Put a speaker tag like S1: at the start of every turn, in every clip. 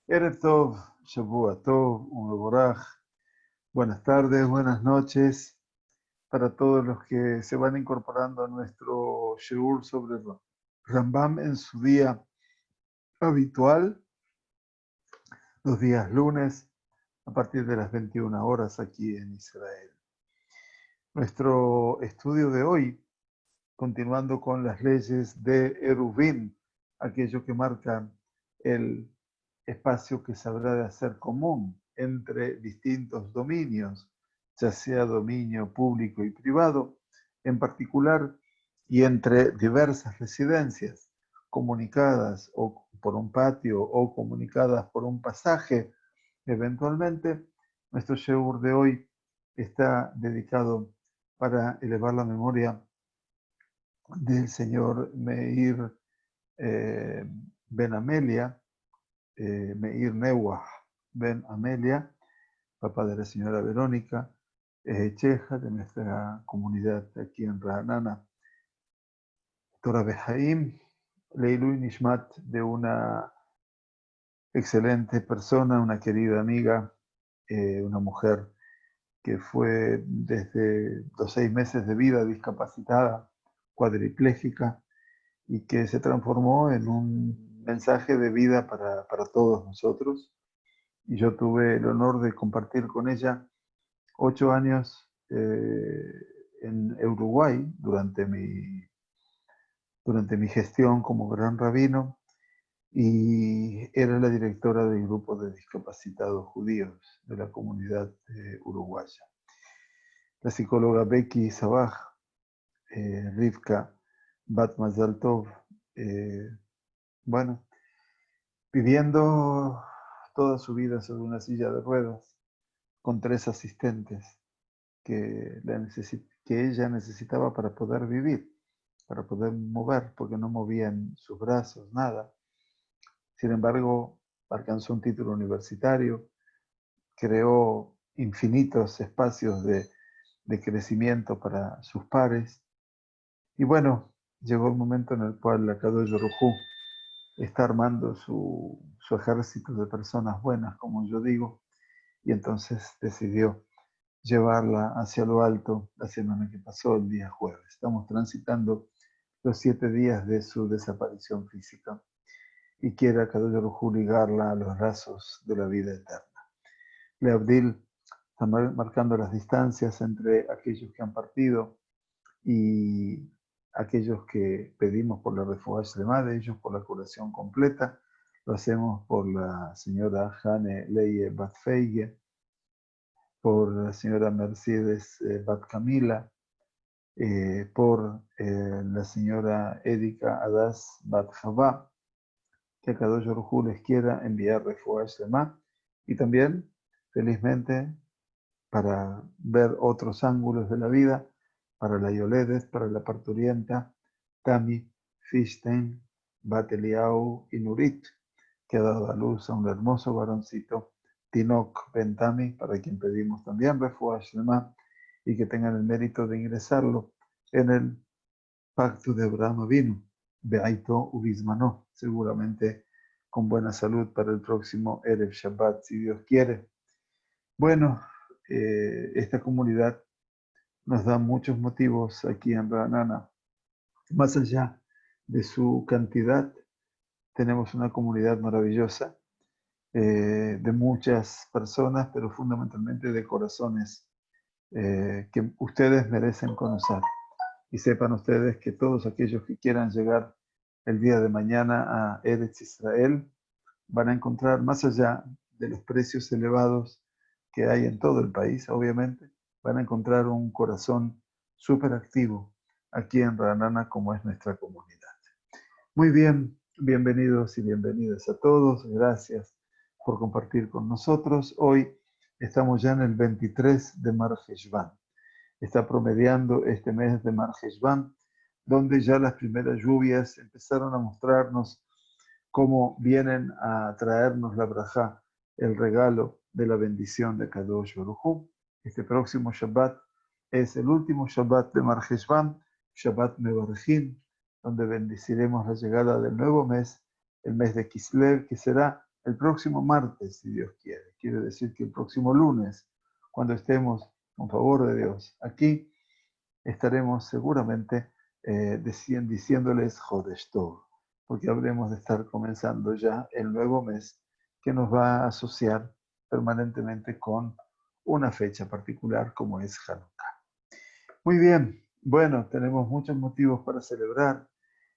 S1: Erev Tov, Shavua Tov, Umeboraj. Buenas tardes, buenas noches para todos los que se van incorporando a nuestro Shiur sobre Rambam en su día habitual, los días lunes, a partir de las 21 horas aquí en Israel. Nuestro estudio de hoy, continuando con las leyes de Eruvin, aquello que marca el espacio que se habrá de hacer común entre distintos dominios, ya sea dominio público y privado, en particular, y entre diversas residencias comunicadas o por un patio o comunicadas por un pasaje, eventualmente, nuestro Sheur de hoy está dedicado para elevar la memoria del señor Meir Ben Amelia, Meir Newah Ben Amelia, papá de la señora Verónica, cheja de nuestra comunidad aquí en Ra'anana, Torah Behaim, Leilui Nishmat, de una excelente persona, una querida amiga, una mujer que fue desde los 6 meses de vida discapacitada, cuadriplégica, y que se transformó en un mensaje de vida para todos nosotros. Y yo tuve el honor de compartir con ella 8 años en Uruguay durante mi gestión como gran rabino, y era la directora del grupo de discapacitados judíos de la comunidad uruguaya. La psicóloga Becky Sabaj, Rivka Bat Mazal Tov, bueno, viviendo toda su vida sobre una silla de ruedas, con 3 asistentes que ella necesitaba para poder vivir, para poder mover, porque no movían sus brazos, nada. Sin embargo, alcanzó un título universitario, creó infinitos espacios de crecimiento para sus pares. Y bueno, llegó el momento en el cual la Kadosh Baruj Hu está armando su ejército de personas buenas, como yo digo, y entonces decidió llevarla hacia lo alto la semana que pasó, el día jueves. Estamos transitando los 7 días de su desaparición física y quiere Kadosh Baruj Hu ligarla a los brazos de la vida eterna. Leabdil está marcando las distancias entre aquellos que han partido y aquellos que pedimos por la refugia extrema de ellos, por la curación completa. Lo hacemos por la señora Jane Leie Batfeige, por la señora Mercedes Bat Camila, por la señora Erika Adas Bat Javá, que Kadosh Baruj Hu les quiera enviar refugia extrema, y también, felizmente, para ver otros ángulos de la vida, para la Yoledes, para la parturienta Tami Fishstein Bat Eliyahu y Nurit, que ha dado a luz a un hermoso varoncito, Tinok Ben Tami, para quien pedimos también refugia shlema, y que tengan el mérito de ingresarlo en el pacto de Abraham Avinu, Beaito Ubismano, seguramente con buena salud para el próximo Erev Shabbat, si Dios quiere. Bueno, esta comunidad nos da muchos motivos aquí en Ra'anana. Más allá de su cantidad, tenemos una comunidad maravillosa, de muchas personas, pero fundamentalmente de corazones que ustedes merecen conocer. Y sepan ustedes que todos aquellos que quieran llegar el día de mañana a Eretz Israel van a encontrar, más allá de los precios elevados que hay en todo el país, obviamente, van a encontrar un corazón súper activo aquí en Ra'anana, como es nuestra comunidad. Muy bien, bienvenidos y bienvenidas a todos. Gracias por compartir con nosotros. Hoy estamos ya en el 23 de Mar Heshvan. Está promediando este mes de Mar Heshvan, donde ya las primeras lluvias empezaron a mostrarnos cómo vienen a traernos la brajá, el regalo de la bendición de Kadosh Baruj Hu. Este próximo Shabbat es el último Shabbat de Mar Heshvan, Shabbat Mevarjin, donde bendeciremos la llegada del nuevo mes, el mes de Kislev, que será el próximo martes, si Dios quiere. Quiere decir que el próximo lunes, cuando estemos, con favor de Dios, aquí, estaremos seguramente diciéndoles Jodesh Tov, porque habremos de estar comenzando ya el nuevo mes que nos va a asociar permanentemente con una fecha particular como es Hanukkah. Muy bien, bueno, tenemos muchos motivos para celebrar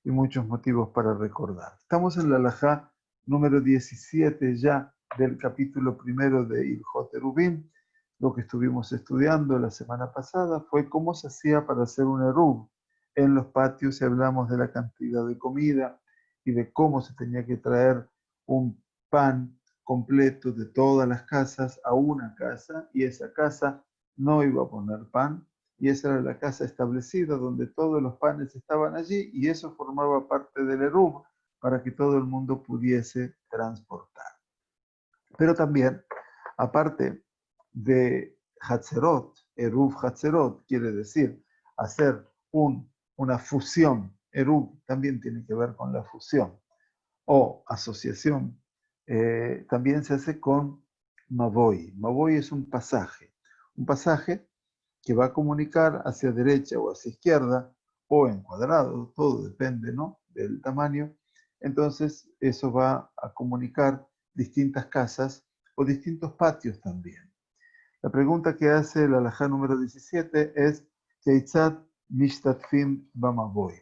S1: y muchos motivos para recordar. Estamos en la halajá número 17 ya del capítulo primero de Ilhot Eruvin. Lo que estuvimos estudiando la semana pasada fue cómo se hacía para hacer un eruv en los patios y hablamos de la cantidad de comida y de cómo se tenía que traer un pan completo de todas las casas a una casa y esa casa no iba a poner pan y esa era la casa establecida donde todos los panes estaban allí y eso formaba parte del eruv para que todo el mundo pudiese transportar. Pero también, aparte de Hatzerot, Eruv Hatzerot, quiere decir hacer una fusión. Eruv también tiene que ver con la fusión o asociación. También se hace con Mavoy. Mavoy es un pasaje que va a comunicar hacia derecha o hacia izquierda o en cuadrado, todo depende, ¿no?, del tamaño. Entonces eso va a comunicar distintas casas o distintos patios también. La pregunta que hace el halajá número 17 es Keitzad Mishtatfim Bamaboy.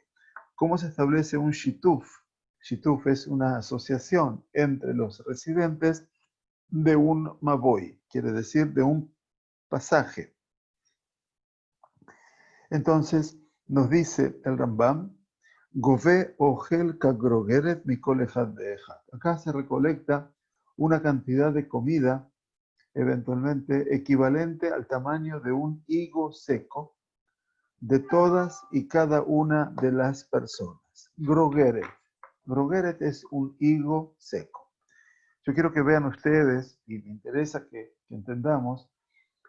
S1: ¿Cómo se establece un shituf? Shituf es una asociación entre los residentes de un maboy, quiere decir de un pasaje. Entonces nos dice el Rambam, Gove ogel kagrogeret mikol echad ve'echad. Acá se recolecta una cantidad de comida eventualmente equivalente al tamaño de un higo seco de todas y cada una de las personas. Grogeret. Grogeret es un higo seco. Yo quiero que vean ustedes, y me interesa que entendamos,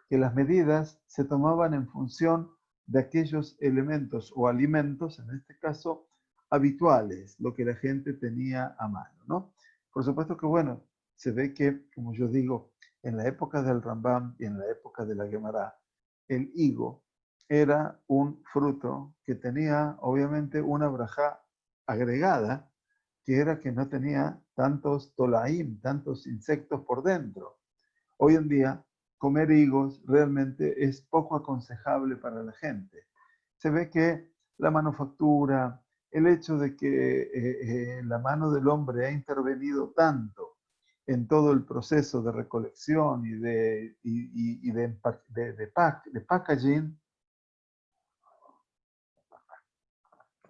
S1: que las medidas se tomaban en función de aquellos elementos o alimentos, en este caso, habituales, lo que la gente tenía a mano, ¿no? Por supuesto que, bueno, se ve que, como yo digo, en la época del Rambam y en la época de la Gemara, el higo era un fruto que tenía, obviamente, una brajá agregada, que era que no tenía tantos tolaim, tantos insectos por dentro. Hoy en día, comer higos realmente es poco aconsejable para la gente. Se ve que la manufactura, el hecho de que la mano del hombre ha intervenido tanto en todo el proceso de recolección y de packaging,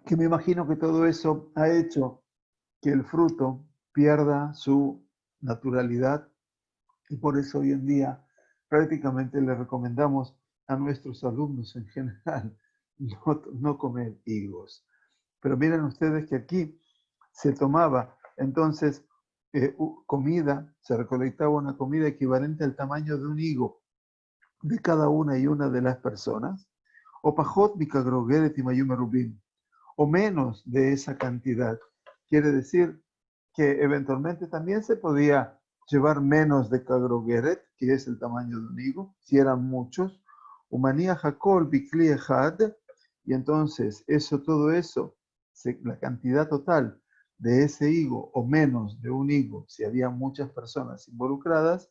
S1: que me imagino que todo eso ha hecho que el fruto pierda su naturalidad y por eso hoy en día prácticamente le recomendamos a nuestros alumnos en general no comer higos. Pero miren ustedes que aquí se tomaba entonces comida, se recolectaba una comida equivalente al tamaño de un higo de cada una y una de las personas, o pajot mikagrogeret y mayume rubin, o menos de esa cantidad. Quiere decir que eventualmente también se podía llevar menos de kagrogeret, que es el tamaño de un higo, si eran muchos, umanía hakol bikli echad, y entonces todo eso, la cantidad total de ese higo o menos de un higo, si había muchas personas involucradas,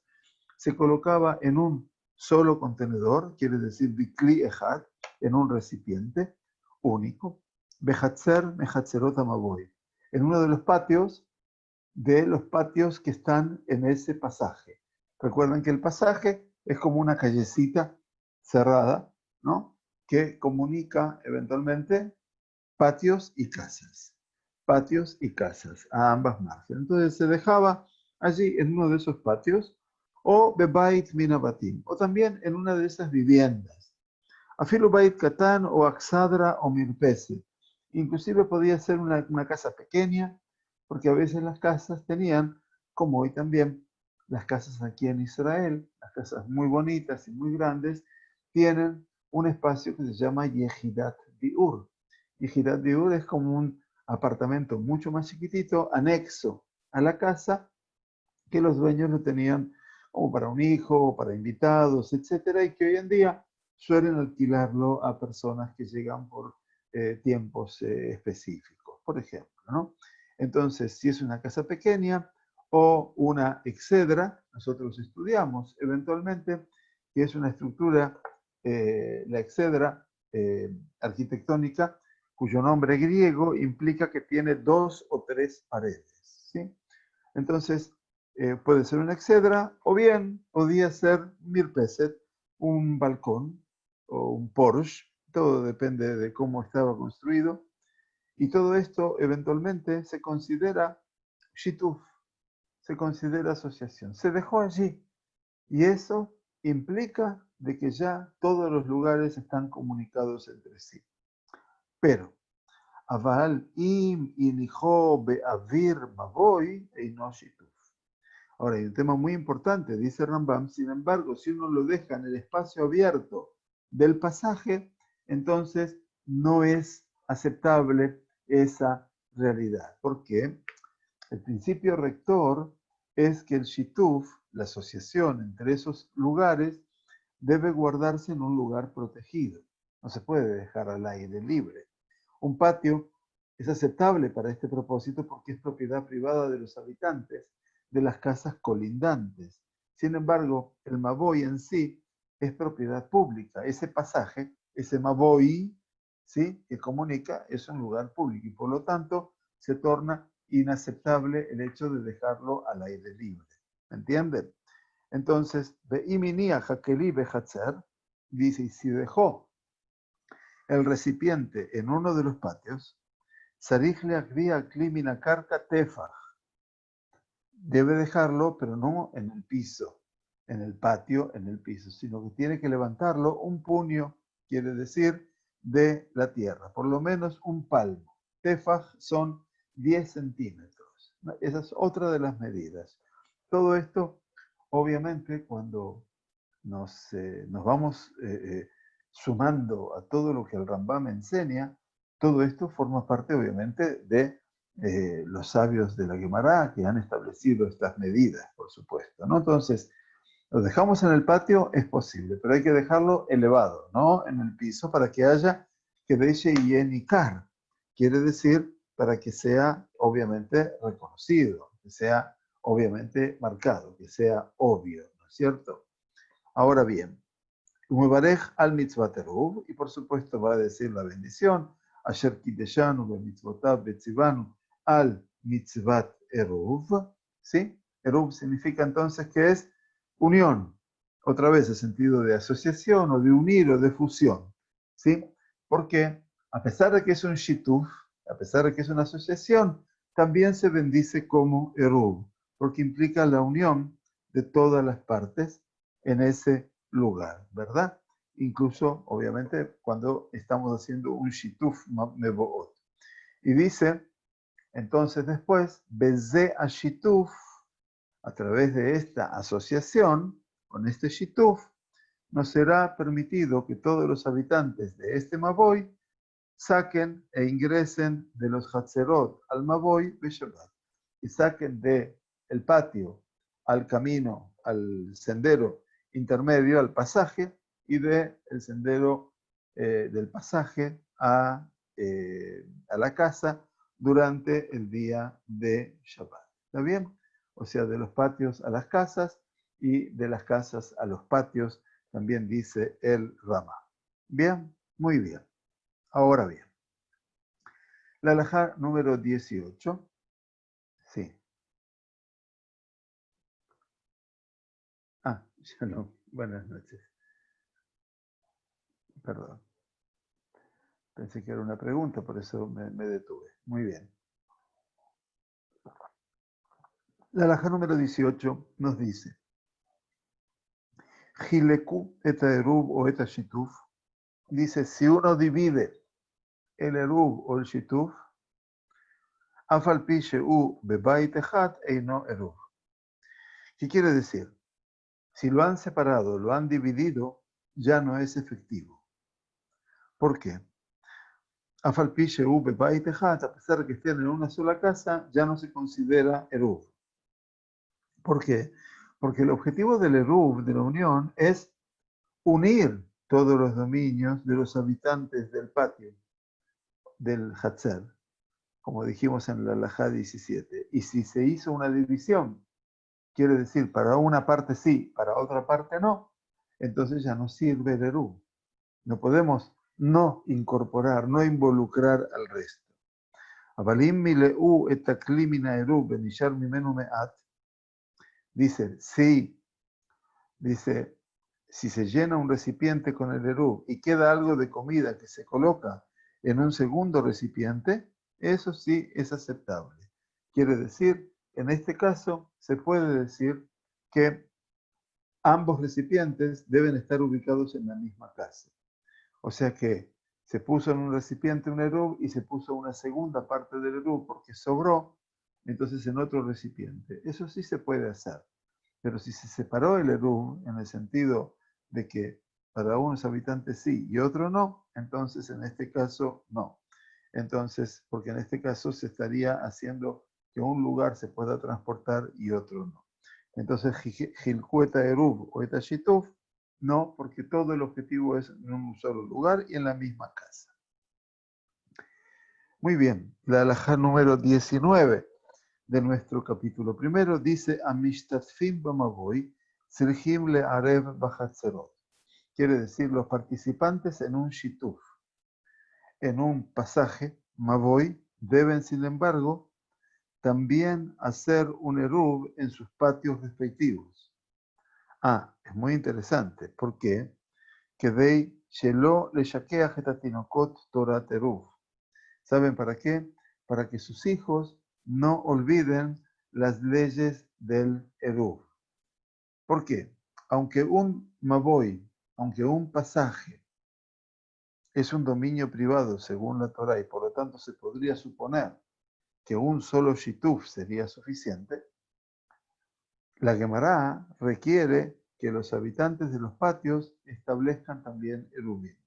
S1: se colocaba en un solo contenedor, quiere decir bikli echad, en un recipiente único, behatzer mehatzerot amaboy, en uno de los patios que están en ese pasaje. Recuerden que el pasaje es como una callecita cerrada, ¿no?, que comunica eventualmente patios y casas. Patios y casas a ambas márgenes. Entonces se dejaba allí en uno de esos patios o bebait minabatim, o también en una de esas viviendas. Afilu bait katán o axadra o mirpese. Inclusive podía ser una casa pequeña, porque a veces las casas tenían, como hoy también, las casas aquí en Israel, las casas muy bonitas y muy grandes, tienen un espacio que se llama Yehidat Diur. Yehidat Diur es como un apartamento mucho más chiquitito, anexo a la casa, que los dueños lo tenían como para un hijo, para invitados, etcétera, y que hoy en día suelen alquilarlo a personas que llegan por tiempos específicos, por ejemplo, ¿no? Entonces, si es una casa pequeña o una exedra, nosotros estudiamos eventualmente que es una estructura, la exedra arquitectónica, cuyo nombre griego implica que tiene 2 o 3 paredes, ¿sí? Entonces, puede ser una exedra o bien podía ser mirpeset, un balcón o un Porsche, todo depende de cómo estaba construido. Y todo esto eventualmente se considera shituf, se considera asociación. Se dejó allí y eso implica de que ya todos los lugares están comunicados entre sí. Pero, aval im inijo be'avir mavoy eino shituf. Ahora, hay un tema muy importante, dice Rambam, sin embargo, si uno lo deja en el espacio abierto del pasaje, entonces no es aceptable esa realidad. ¿Por qué? El principio rector es que el shituf, la asociación entre esos lugares, debe guardarse en un lugar protegido. No se puede dejar al aire libre. Un patio es aceptable para este propósito porque es propiedad privada de los habitantes de las casas colindantes. Sin embargo, el Maboy en sí es propiedad pública. Ese pasaje, ese Maboy, ¿sí?, que comunica, es un lugar público y por lo tanto se torna inaceptable el hecho de dejarlo al aire libre. ¿Me entienden? Entonces, Beiminia Hakeli Behatzer dice, y si dejó el recipiente en uno de los patios, Sarich Leakvia Klimina Karka Tefach, debe dejarlo, pero no en el piso, en el patio, en el piso, sino que tiene que levantarlo un puño, quiere decir, de la tierra, por lo menos un palmo. Tefaj son 10 centímetros. Esa es otra de las medidas. Todo esto, obviamente, cuando nos vamos sumando a todo lo que el Rambam enseña, todo esto forma parte, obviamente, de los sabios de la Gemara que han establecido estas medidas, por supuesto, ¿no? Entonces, lo dejamos en el patio, es posible, pero hay que dejarlo elevado, ¿no? En el piso para que haya que deje yenikar, quiere decir para que sea obviamente reconocido, que sea obviamente marcado, que sea obvio, ¿no es cierto? Ahora bien, Umebarej al mitzvah eruv, y por supuesto va a decir la bendición, Asher kideshanu be mitzvotav betzivanu al mitzvat eruv, ¿sí? Eruv significa entonces que es unión, otra vez el sentido de asociación o de unir o de fusión, ¿sí? Porque a pesar de que es un shituf, a pesar de que es una asociación, también se bendice como eruv, porque implica la unión de todas las partes en ese lugar, ¿verdad? Incluso, obviamente, cuando estamos haciendo un shituf meboot. Y dice, entonces después, Beze a shituf, a través de esta asociación, con este shituf, nos será permitido que todos los habitantes de este Maboy saquen e ingresen de los Hatzerot al Maboy de Shabbat. Y saquen de el patio al camino, al sendero intermedio, al pasaje, y de el sendero del pasaje a la casa durante el día de Shabbat. ¿Está bien? O sea, de los patios a las casas y de las casas a los patios, también dice el Rama. Bien, muy bien. Ahora bien, la halajá número 18. Sí. Ah, ya no. Buenas noches. Perdón. Pensé que era una pregunta, por eso me detuve. Muy bien. La halajá número 18 nos dice, Gileku eta erub o eta shituf, dice, si uno divide el erub o el shituf, afal pi she'u bebayit echad eino erub. ¿Qué quiere decir? Si lo han separado, lo han dividido, ya no es efectivo. ¿Por qué? Afalpiche Ube Baitejat, a pesar de que estén en una sola casa, ya no se considera Eruv. ¿Por qué? Porque el objetivo del Eruv, de la unión, es unir todos los dominios de los habitantes del patio, del Hatzer, como dijimos en la Halajá 17. Y si se hizo una división, quiere decir, para una parte sí, para otra parte no, entonces ya no sirve el Eruv. No podemos no incorporar, no involucrar al resto. Avalim mileu et הכלי מן העירוב ונשאר ממנו מעט, dice, sí, dice, si se llena un recipiente con el Eruv y queda algo de comida que se coloca en un segundo recipiente, eso sí es aceptable. Quiere decir, en este caso, se puede decir que ambos recipientes deben estar ubicados en la misma casa. O sea que se puso en un recipiente un Eruv y se puso una segunda parte del Eruv porque sobró, entonces en otro recipiente. Eso sí se puede hacer. Pero si se separó el Eruv en el sentido de que para unos habitantes sí y otro no, entonces en este caso no. Entonces, porque en este caso se estaría haciendo que un lugar se pueda transportar y otro no. Entonces, Gilcueta Eruv o Eta Shituf, no, porque todo el objetivo es en un solo lugar y en la misma casa. Muy bien, la halajá número 19 de nuestro capítulo primero dice Amishtatfim b'mavoy tzrichim le'arev b'chatzerot. Quiere decir los participantes en un shituf, en un pasaje, mavoy, deben sin embargo también hacer un eruv en sus patios respectivos. Es muy interesante. ¿Por qué? Kedei shelo leshakeach et hatinokot torat eruv. ¿Saben para qué? Para que sus hijos no olviden las leyes del Eruv. ¿Por qué? Aunque un Maboy, aunque un pasaje es un dominio privado según la Torah y por lo tanto se podría suponer que un solo Shituf sería suficiente, la Gemara requiere que los habitantes de los patios establezcan también Eruvim.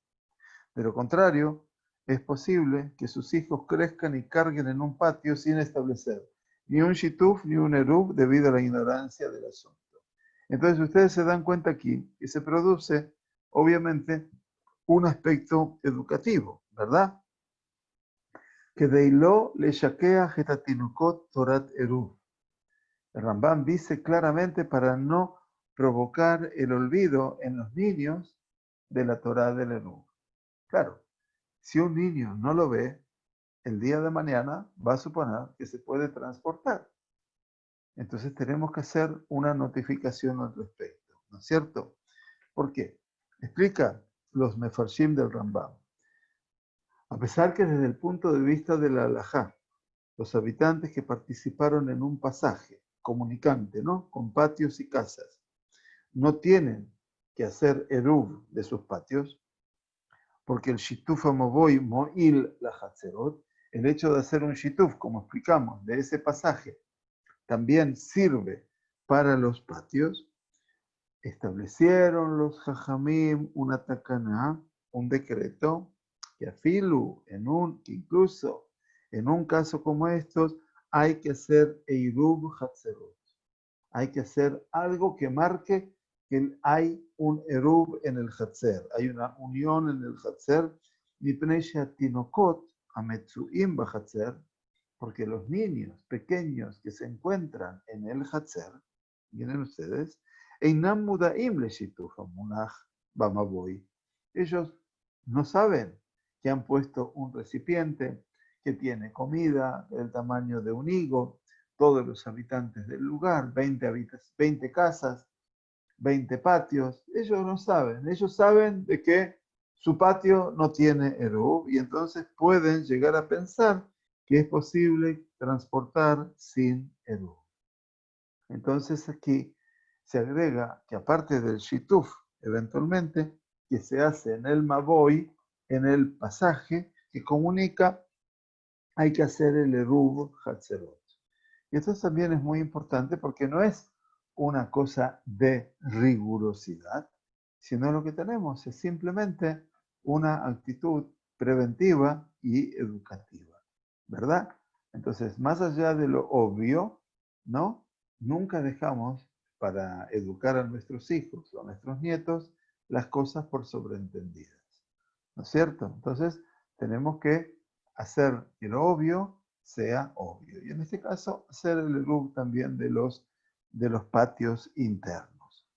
S1: De lo contrario, es posible que sus hijos crezcan y carguen en un patio sin establecer ni un shituf ni un eruv debido a la ignorancia del asunto. Entonces ustedes se dan cuenta aquí que se produce, obviamente, un aspecto educativo, ¿verdad? Que deiló le shakea getatinukot torat eruv. El Rambam dice claramente para no provocar el olvido en los niños de la Torah del eruv. Claro, si un niño no lo ve, el día de mañana va a suponer que se puede transportar. Entonces tenemos que hacer una notificación al respecto, ¿no es cierto? ¿Por qué? Explica los mefarshim del Rambam. A pesar que desde el punto de vista de la halajá, los habitantes que participaron en un pasaje comunicante, ¿no? Con patios y casas, no tienen que hacer eruv de sus patios, porque el shituf amovoy mo'il la hatzerot, el hecho de hacer un shituf, como explicamos, de ese pasaje, también sirve para los patios. Establecieron los jajamim una takaná, un decreto, que afilu, incluso en un caso como estos, hay que hacer eirub hatzerot. Hay que hacer algo que marque que hay un eruv en el hatzer, hay una unión en el hatzer, porque los niños pequeños que se encuentran en el hatzer, miren ustedes, einam mudaim leshituf hamunach bamaboy. Ellos no saben que han puesto un recipiente que tiene comida del tamaño de un higo, todos los habitantes del lugar, 20 casas, 20 patios. Ellos no saben, ellos saben de que su patio no tiene eruv y entonces pueden llegar a pensar que es posible transportar sin eruv. Entonces aquí se agrega que aparte del shituf, eventualmente, que se hace en el maboy, en el pasaje que comunica, hay que hacer el eruv hatzerot. Y esto también es muy importante porque no es una cosa de rigurosidad, sino lo que tenemos es simplemente una actitud preventiva y educativa, ¿verdad? Entonces, más allá de lo obvio, ¿no? nunca dejamos para educar a nuestros hijos o a nuestros nietos las cosas por sobreentendidas. ¿No es cierto? Entonces, tenemos que hacer que lo obvio sea obvio. Y en este caso, hacer el eruv también de los patios internos.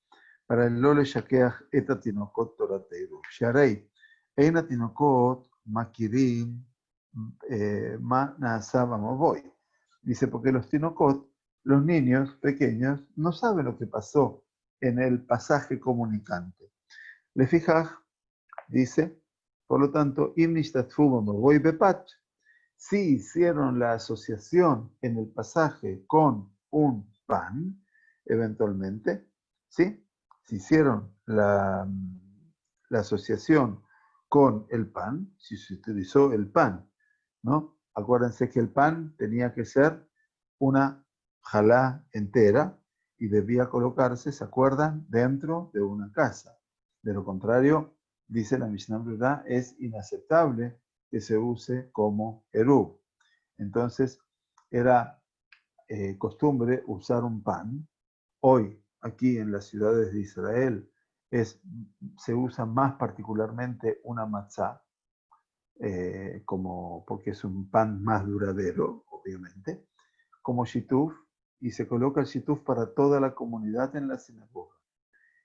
S1: Para el Lole Shakeach et Atinokot Torateiru. Sharei, Ein Atinokot Makirim Ma Naasaba Mavoy. Dice, porque los Tinokot, los niños pequeños, no saben lo que pasó en el pasaje comunicante. Le fijas, dice, por lo tanto, voy bepat, si hicieron la asociación en el pasaje con un pan, eventualmente, ¿sí? Si hicieron la asociación con el pan, si se utilizó el pan, ¿no? Acuérdense que el pan tenía que ser una jalá entera y debía colocarse, ¿se acuerdan?, dentro de una casa. De lo contrario, dice la Mishnah Berurah, es inaceptable que se use como eruv. Entonces, era costumbre usar un pan. Hoy, aquí en las ciudades de Israel, se usa más particularmente una matzá, porque es un pan más duradero, obviamente, como shituf, y se coloca el shituf para toda la comunidad en la sinagoga.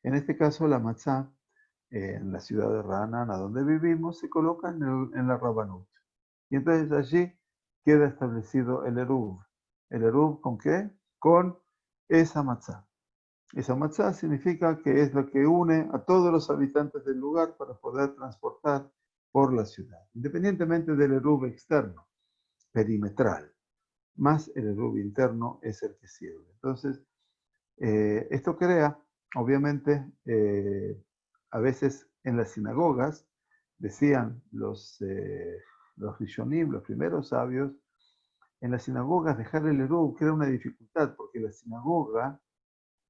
S1: En este caso, la matzá, en la ciudad de Ra'anana, donde vivimos, se coloca en la Rabanut. Y entonces allí queda establecido el eruv. ¿El eruv con qué? Con esa matzá. Esa matzá significa que es lo que une a todos los habitantes del lugar para poder transportar por la ciudad, independientemente del eruv externo, perimetral. Más el eruv interno es el que sirve. Entonces, esto crea, obviamente, a veces en las sinagogas, decían los rishonim, los primeros sabios, en las sinagogas dejar el eruv crea una dificultad, porque la sinagoga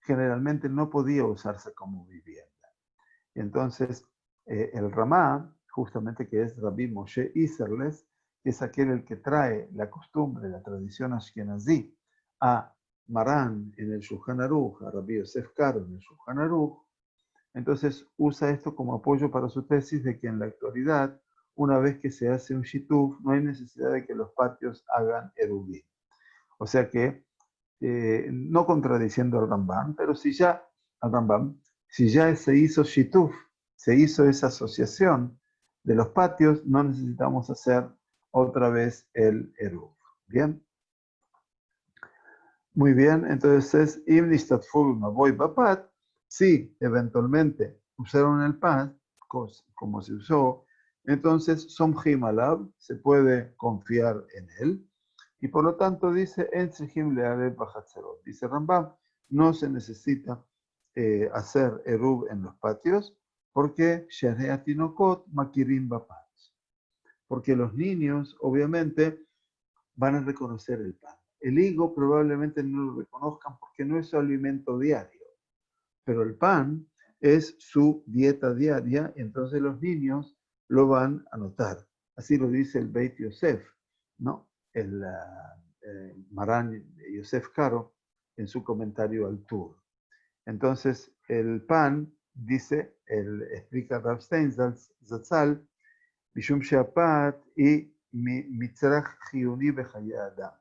S1: generalmente no podía usarse como vivienda. Y entonces, el Ramá, justamente que es Rabbi Moshe Isserles, es aquel el que trae la costumbre, la tradición ashkenazí a Marán en el Shulchan Aruch, a Rabbi Yosef Karo en el Shulchan Aruch. Entonces usa esto como apoyo para su tesis de que en la actualidad, una vez que se hace un shituf, no hay necesidad de que los patios hagan erubim. O sea que, no contradiciendo al Rambam, pero al Rambam, si ya se hizo shituf, se hizo esa asociación de los patios, no necesitamos hacer otra vez el eruv. ¿Bien? Muy bien, entonces, voy bapat, si eventualmente usaron el pan, como se usó, entonces somjim alab, se puede confiar en él, y por lo tanto dice, en sejim leale bajatzerot. Dice Rambam, no se necesita hacer eruv en los patios, porque shareatinokot makirim bapat, porque los niños, obviamente, van a reconocer el pan. El higo probablemente no lo reconozcan porque no es su alimento diario, pero el pan es su dieta diaria y entonces los niños lo van a notar. Así lo dice el Beit Yosef, ¿no? El Marán Yosef Karo en su comentario al Tur. Entonces, el pan, explica Rav Stein Zatzal, Bishum Shapat y Mitzrach Hiuni Bechaye Adam.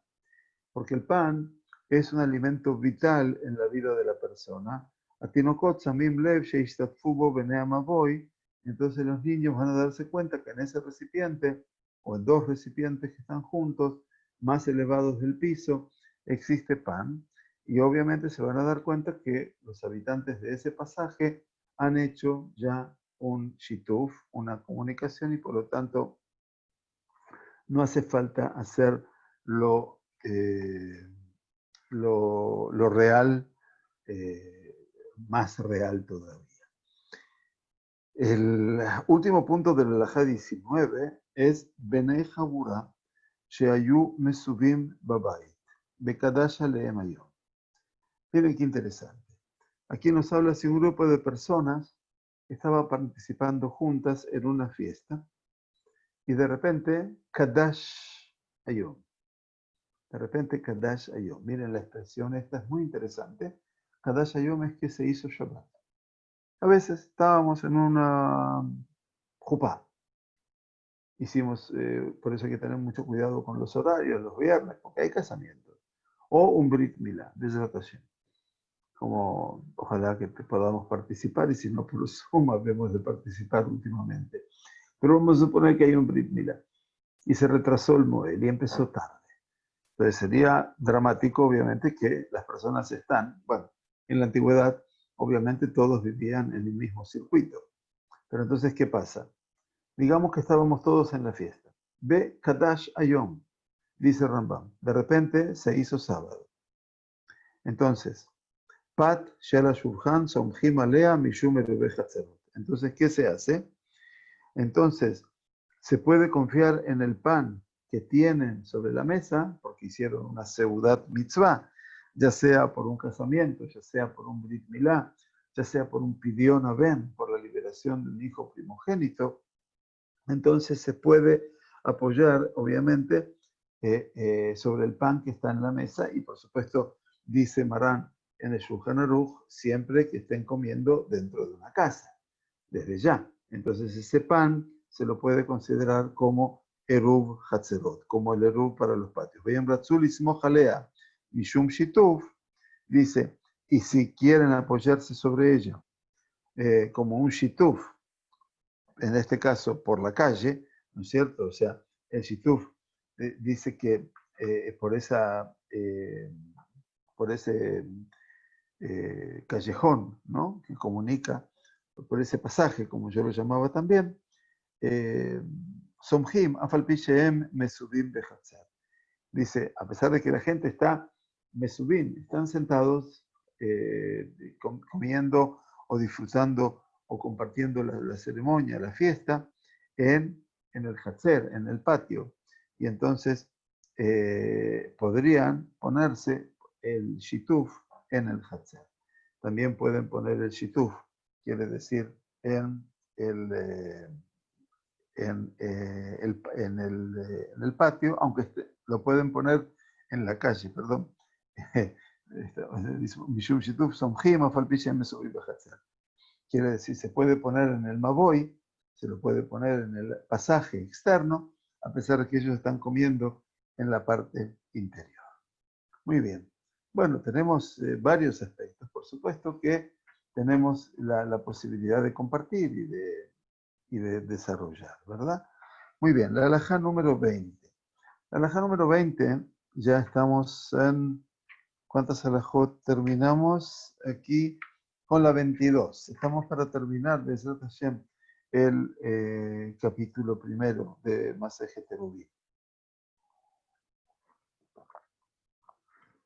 S1: Porque el pan es un alimento vital en la vida de la persona. Atinokot Samim Lev Sheishtatfu Bo Benei Amavoy. Entonces los niños van a darse cuenta que en ese recipiente, o en dos recipientes que están juntos, más elevados del piso, existe pan. Y obviamente se van a dar cuenta que los habitantes de ese pasaje han hecho ya un shituf, una comunicación, y por lo tanto no hace falta hacer lo real, más real todavía. El último punto del Alajá 19 es Benei Jabura Sheayu Mesubim Babayit Bekadasha Leem Hayom. Miren qué interesante. Aquí nos habla de un grupo de personas que estaba participando juntas en una fiesta y de repente Kadash Hayom. De repente, Kadash Ayom. Miren la expresión, esta es muy interesante. Kadash Ayom es que se hizo Shabbat. A veces estábamos en una jupá. Hicimos, por eso hay que tener mucho cuidado con los horarios, los viernes, porque hay casamientos. O un Brit Milá, desatación. Como ojalá que podamos participar, y si no, por Zoom debemos de participar últimamente. Pero vamos a suponer que hay un Brit Milá y se retrasó el Moel y empezó tarde. Entonces sería dramático, obviamente, que las personas están, bueno, en la antigüedad, obviamente todos vivían en el mismo circuito. Pero entonces, ¿qué pasa? Digamos que estábamos todos en la fiesta. Ve Kadash Ayom, dice Rambam. De repente se hizo sábado. Entonces, Pat Shela Shulchan Somjim Alea Mishum Erebe Hatzerot. Entonces, ¿qué se hace? Entonces, se puede confiar en el pan que tienen sobre la mesa, porque hicieron una seudat mitzvah, ya sea por un casamiento, ya sea por un brit milá, ya sea por un pidión aben, por la liberación de un hijo primogénito. Entonces se puede apoyar, obviamente, sobre el pan que está en la mesa y, por supuesto, dice Marán en el Shulchan Aruch, siempre que estén comiendo dentro de una casa, desde ya. Entonces ese pan se lo puede considerar como Eruv Hatzerot, como el Eruv para los patios. Vean Ratzul Ismo Jalea, Mishum Shituf, dice, y si quieren apoyarse sobre ella como un Shituf, en este caso por la calle, ¿no es cierto? O sea, el Shituf dice que por ese callejón, ¿no? Que comunica, por ese pasaje, como yo lo llamaba también, Somjim, Afal Pishem, Mesubim Bechatzar. Dice, a pesar de que la gente está Mesubim, están sentados comiendo o disfrutando o compartiendo la ceremonia, la fiesta, en el Hatzer, en el patio. Y entonces podrían ponerse el Shituf en el Hatzer. También pueden poner el Shituf, quiere decir en el en el patio, aunque lo pueden poner en la calle, perdón. Quiere decir, se puede poner en el Maboy, se lo puede poner en el pasaje externo, a pesar de que ellos están comiendo en la parte interior. Muy bien. Bueno, tenemos varios aspectos. Por supuesto que tenemos la posibilidad de compartir y de desarrollar, ¿verdad? Muy bien, la halajá número 20. La halajá número 20, ya estamos en... ¿Cuántas halajot terminamos? Aquí con la 22. Estamos para terminar, Bezrat Hashem, el capítulo primero de Masejet Eruvin.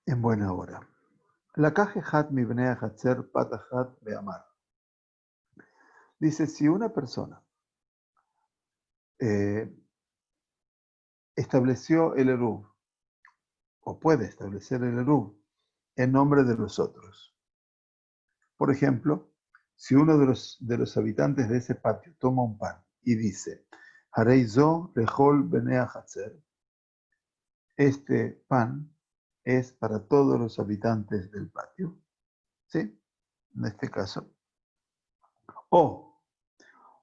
S1: En buena hora. La kajehat mi bnei hatzer patahat beamar. Dice, si una persona estableció el eruv, o puede establecer el eruv, en nombre de los otros. Por ejemplo, si uno de los habitantes de ese patio toma un pan y dice, Hareizo lechol benei hatzer, este pan es para todos los habitantes del patio, ¿sí? En este caso. O,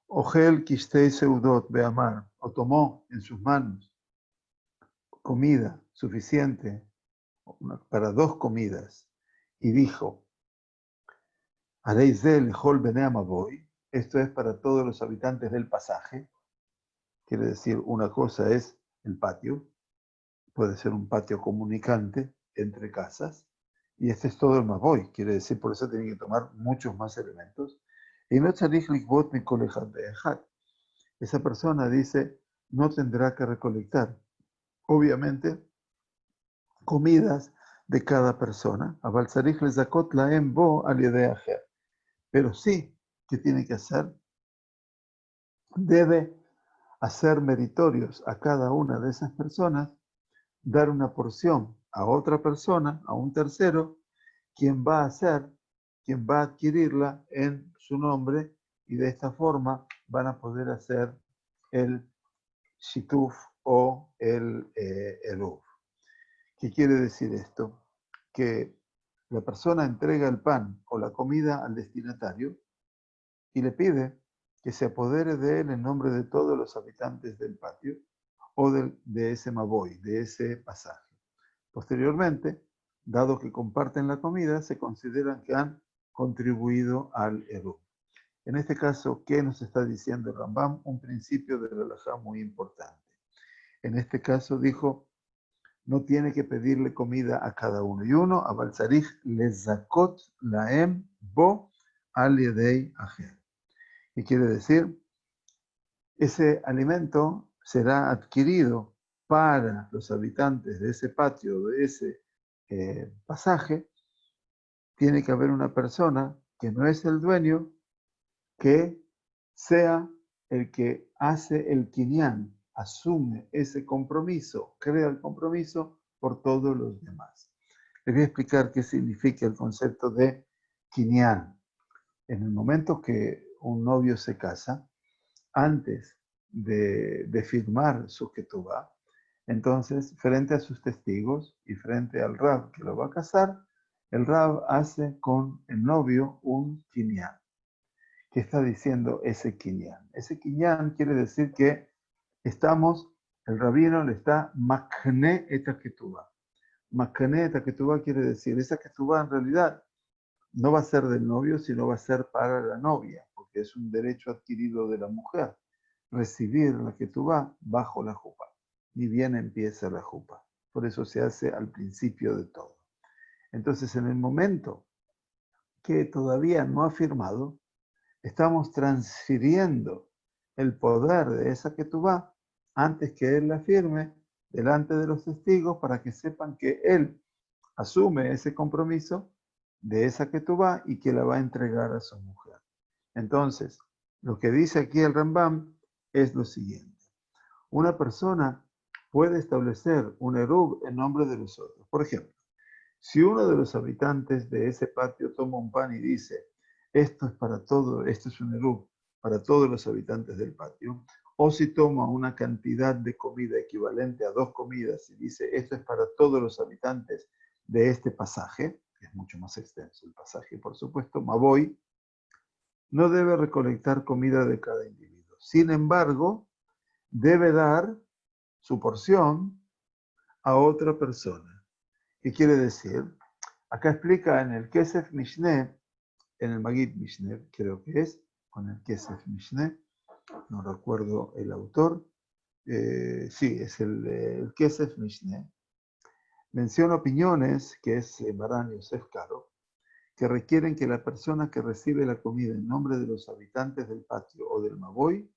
S1: Ogel kishtei seudot beamar, o tomó en sus manos comida suficiente para 2 comidas y dijo, Hareizel lechol benei amaboy, esto es para todos los habitantes del pasaje. Quiere decir, una cosa es el patio, puede ser un patio comunicante entre casas, y este es todo el Maboy, quiere decir, por eso tienen que tomar muchos más elementos. Y no tzarich likbot mikol echad be'echad. Esa persona dice, no tendrá que recolectar, obviamente, comidas de cada persona, aval tzarich lezakot laem bo al yedei acher. Pero sí, ¿qué tiene que hacer? Debe hacer meritorios a cada una de esas personas, dar una porción a otra persona, a un tercero, quien va a adquirirla en su nombre, y de esta forma van a poder hacer el shituf o el eruv. ¿Qué quiere decir esto? Que la persona entrega el pan o la comida al destinatario y le pide que se apodere de él en nombre de todos los habitantes del patio o de ese maboy, de ese pasaje. Posteriormente, dado que comparten la comida, se consideran que han contribuido al Eru. En este caso, ¿qué nos está diciendo el Rambam? Un principio de la halajá muy importante. En este caso dijo, no tiene que pedirle comida a cada uno y uno, a Balsarij lezakot laem bo al yedei ajer. ¿Qué quiere decir? Ese alimento será adquirido para los habitantes de ese patio, de ese pasaje. Tiene que haber una persona que no es el dueño, que sea el que hace el kinyan, asume ese compromiso, crea el compromiso por todos los demás. Les voy a explicar qué significa el concepto de kinyan. En el momento que un novio se casa, antes de firmar su ketubá, entonces, frente a sus testigos y frente al rab que lo va a casar, el rab hace con el novio un kinyan. ¿Qué está diciendo ese kinyan? Ese kinyan quiere decir que el rabino le está makne et ketubá. Makne et ketubá quiere decir, esa ketubá en realidad no va a ser del novio, sino va a ser para la novia, porque es un derecho adquirido de la mujer, recibir la ketubá bajo la jupa. Ni bien empieza la jupa. Por eso se hace al principio de todo. Entonces, en el momento que todavía no ha firmado, estamos transfiriendo el poder de esa ketubá antes que él la firme delante de los testigos para que sepan que él asume ese compromiso de esa ketubá y que la va a entregar a su mujer. Entonces, lo que dice aquí el Rambam es lo siguiente. Una persona puede establecer un erub en nombre de los otros. Por ejemplo, si uno de los habitantes de ese patio toma un pan y dice, esto es para todo, esto es un erub para todos los habitantes del patio, o si toma una cantidad de comida equivalente a 2 comidas y dice, esto es para todos los habitantes de este pasaje, que es mucho más extenso el pasaje, por supuesto, Maboy, no debe recolectar comida de cada individuo. Sin embargo, debe dar su porción a otra persona. ¿Qué quiere decir? Acá explica en el Kesef Mishneh, en el Magid Mishneh, creo que es, con el Kesef Mishneh, no recuerdo el autor, sí, es el Kesef Mishneh. Menciona opiniones, que es Baran Yosef Karo, que requieren que la persona que recibe la comida en nombre de los habitantes del patio o del Maboy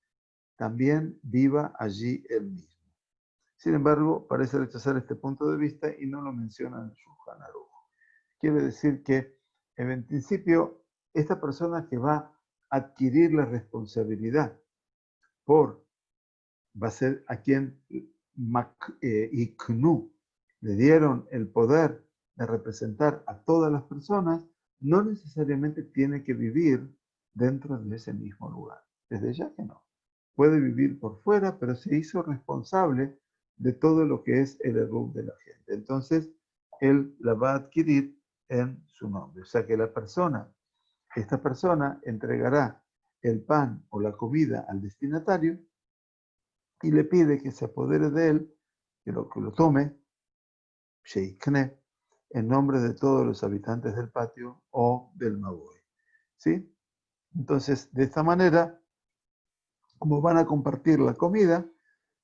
S1: también viva allí él mismo. Sin embargo, parece rechazar este punto de vista y no lo menciona en Shulchan Aruch. Quiere decir que, en principio, esta persona que va a adquirir la responsabilidad va a ser a quien Iknu le dieron el poder de representar a todas las personas, no necesariamente tiene que vivir dentro de ese mismo lugar. Desde ya que no. Puede vivir por fuera, pero se hizo responsable de todo lo que es el error de la gente. Entonces, él la va a adquirir en su nombre. O sea que esta persona entregará el pan o la comida al destinatario y le pide que se apodere de él, que lo tome, Sheikne, en nombre de todos los habitantes del patio o del Maboy. ¿Sí? Entonces, de esta manera, como van a compartir la comida,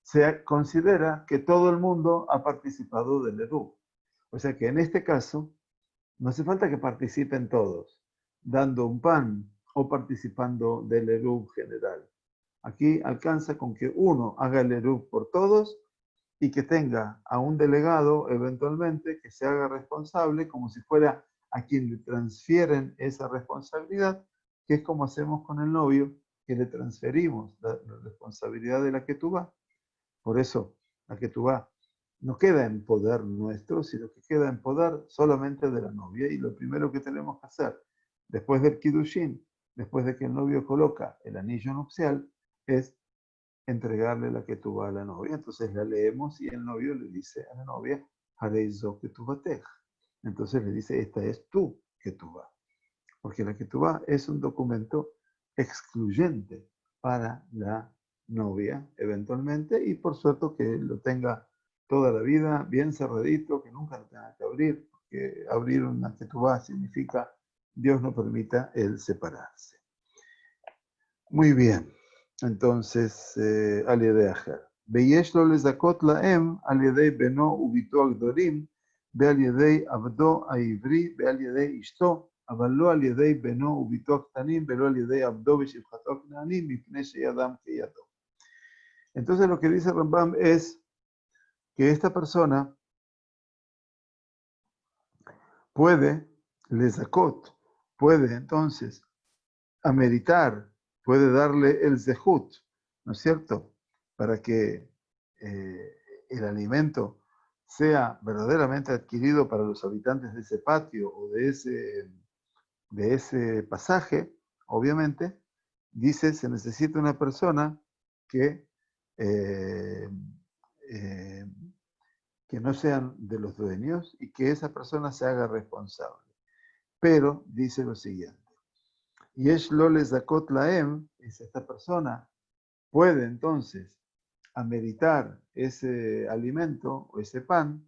S1: se considera que todo el mundo ha participado del Eruv. O sea que en este caso, no hace falta que participen todos, dando un pan o participando del Eruv general. Aquí alcanza con que uno haga el Eruv por todos y que tenga a un delegado eventualmente que se haga responsable como si fuera a quien le transfieren esa responsabilidad, que es como hacemos con el novio, que le transferimos la responsabilidad de la ketubá. Por eso la ketubá no queda en poder nuestro, sino que queda en poder solamente de la novia. Y lo primero que tenemos que hacer después del Kiddushin, después de que el novio coloca el anillo nupcial, es entregarle la ketubá a la novia. Entonces la leemos y el novio le dice a la novia, Hareizo Ketuvatej. Entonces le dice, esta es tu Ketubá. Porque la Ketubá es un documento excluyente para la novia, eventualmente, y por suerte que lo tenga toda la vida bien cerradito, que nunca lo tenga que abrir, porque abrir una Ketubá significa Dios no permita el separarse. Muy bien. Entonces, al yedei acher. ויש לו לזכות להם על ידי בנו וביתו הגדולים, ועל ידי עבדו העברי, ועל ידי אשתו, אבל לא על ידי בנו וביתו הקטנים, ולא על ידי עבדו ושפחתו הכנעני, מפני שידם כידו. Entonces lo que dice Rambam es que esta persona puede, lezakot, puede entonces ameritar, puede darle el zehut, ¿no es cierto? Para que el alimento sea verdaderamente adquirido para los habitantes de ese patio o de ese pasaje, obviamente, dice, se necesita una persona que, eh, eh, que no sean de los dueños y que esa persona se haga responsable. Pero dice lo siguiente. Yesh lo lezakot laem, es esta persona, puede entonces ameritar ese alimento o ese pan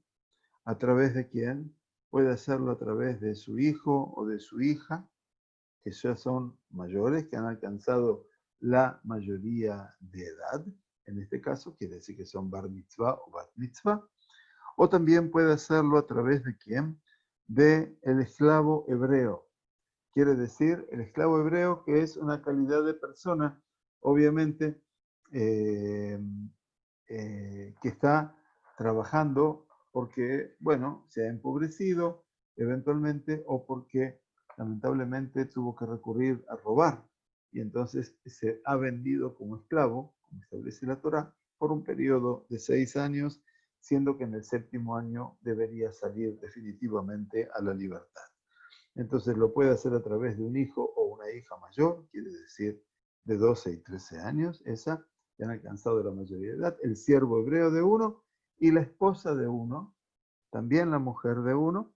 S1: a través de quién, puede hacerlo a través de su hijo o de su hija, que ya son mayores, que han alcanzado la mayoría de edad, en este caso quiere decir que son bar mitzvah o bat mitzvah, o también puede hacerlo a través de quién, de el esclavo hebreo. Quiere decir el esclavo hebreo, que es una calidad de persona, obviamente, que está trabajando porque, bueno, se ha empobrecido eventualmente o porque lamentablemente tuvo que recurrir a robar y entonces se ha vendido como esclavo, como establece la Torá, por un periodo de 6 años, siendo que en el 7º año debería salir definitivamente a la libertad. Entonces lo puede hacer a través de un hijo o una hija mayor, quiere decir de 12 y 13 años, esa, que han alcanzado la mayoría de edad, el siervo hebreo de uno y la esposa de uno, también la mujer de uno,